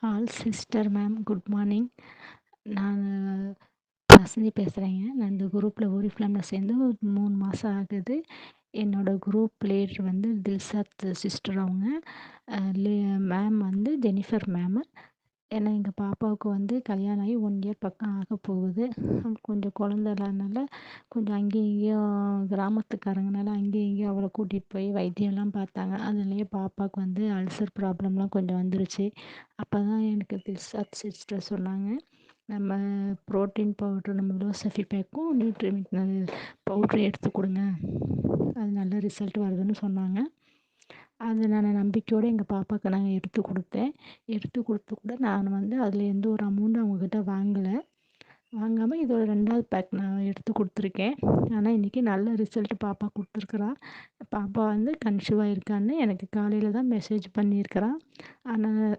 All sister ma'am good morning. நான் வசந்தி பேசுகிறேங்க. நான் இந்த குரூப்பில் ஓரிஃப்ளேமில் சேர்ந்து ஒரு 3 மாதம் ஆகுது. என்னோடய குரூப் லீடர் வந்து தில்ஷாத் சிஸ்டர் அவங்க. மேம் வந்து ஜெனிஃபர் மேமு. ஏன்னா எங்கள் பாப்பாவுக்கு வந்து கல்யாணம் ஆகி 1 இயர் பக்கம் ஆக போகுது. கொஞ்சம் குழந்த இல்லாதனால கொஞ்சம் அங்கேயும் இங்கேயும் கிராமத்துக்காரங்கனால அங்கேயும் இங்கேயும் அவளை கூட்டிகிட்டு போய் வைத்தியம்லாம் பார்த்தாங்க. அதுலேயே பாப்பாவுக்கு வந்து அல்சர் ப்ராப்ளம்லாம் கொஞ்சம் வந்துருச்சு. அப்போ தான் எனக்கு தில்ஷாத் சிஸ்டர் சொன்னாங்க, நம்ம புரோட்டீன் பவுட்ரு நம்ம லோசஃபி பேக்கும் நியூட்ரிமினல் பவுட்ரு எடுத்து கொடுங்க, அது நல்ல ரிசல்ட் வருதுன்னு சொன்னாங்க. அது நான் நம்பிக்கையோடு எங்கள் பாப்பாவுக்கு நான் எடுத்து கொடுத்தேன். எடுத்து கொடுத்து கூட நான் வந்து அதில் எந்த ஒரு அமௌண்ட்டும் அவங்கக்கிட்ட வாங்கலை. வாங்காமல் இதோட 2வது பேக் நான் எடுத்து கொடுத்துருக்கேன். ஆனால் இன்றைக்கி நல்ல ரிசல்ட் பாப்பா கொடுத்துருக்குறா. பாப்பா வந்து கன்சீவாக இருக்கான்னு எனக்கு காலையில் தான் மெசேஜ் பண்ணியிருக்கிறா. ஆனால்